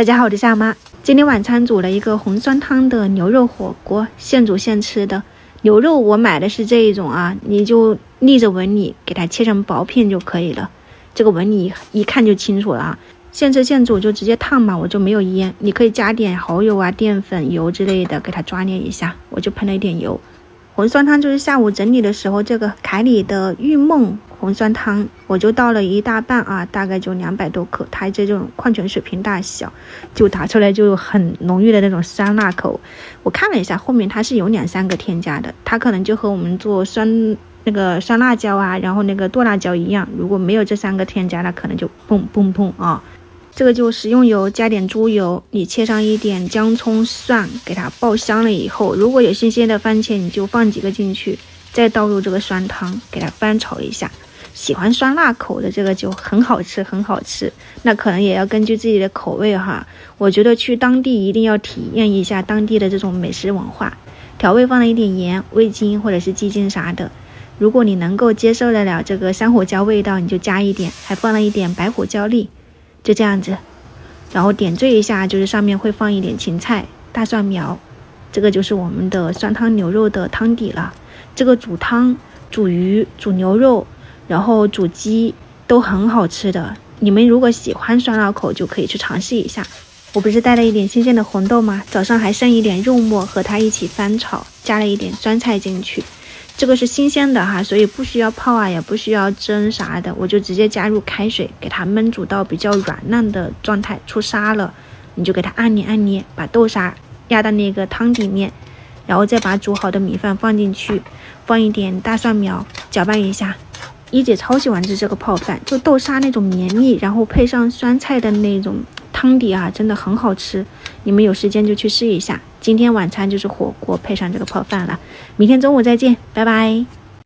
大家好，我是夏妈。今天晚餐煮了一个红酸汤的牛肉火锅，现煮现吃的。牛肉我买的是这一种啊，你就逆着纹理给它切成薄片就可以了。这个纹理一看就清楚了啊。现吃现煮就直接烫嘛，我就没有腌。你可以加点蚝油啊、淀粉、油之类的给它抓捏一下，我就喷了一点油。红酸汤就是下午整理的时候，这个凯里的玉梦红酸汤我就倒了一大半啊，大概就200多克，它这种矿泉水瓶大小，就打出来就很浓郁的那种酸辣口。我看了一下后面它是有2-3个添加的，它可能就和我们做酸辣椒啊，然后那个剁辣椒一样，如果没有这3个添加，那可能就砰砰砰啊。这个就食用油加点猪油，你切上一点姜葱蒜，给它爆香了以后，如果有新鲜的番茄你就放几个进去，再倒入这个酸汤，给它翻炒一下。喜欢酸辣口的这个就很好吃，那可能也要根据自己的口味哈。我觉得去当地一定要体验一下当地的这种美食文化。调味放了一点盐、味精或者是鸡精啥的，如果你能够接受得了这个山胡椒味道，你就加一点，还放了一点白胡椒粒，就这样子。然后点缀一下，就是上面会放一点芹菜、大蒜苗，这个就是我们的酸汤牛肉的汤底了。这个煮汤、煮鱼、煮牛肉，然后煮鸡都很好吃的，你们如果喜欢酸辣口就可以去尝试一下。我不是带了一点新鲜的红豆吗？早上还剩一点肉末，和它一起翻炒，加了一点酸菜进去。这个是新鲜的哈，所以不需要泡啊，也不需要蒸啥的，我就直接加入开水，给它焖煮到比较软烂的状态，出沙了，你就给它按捏，把豆沙压到那个汤里面，然后再把煮好的米饭放进去，放一点大蒜苗，搅拌一下。一姐超喜欢吃这个泡饭，就豆沙那种绵密，然后配上酸菜的那种汤底啊，真的很好吃。你们有时间就去试一下。今天晚餐就是火锅配上这个泡饭了，明天中午再见，拜拜。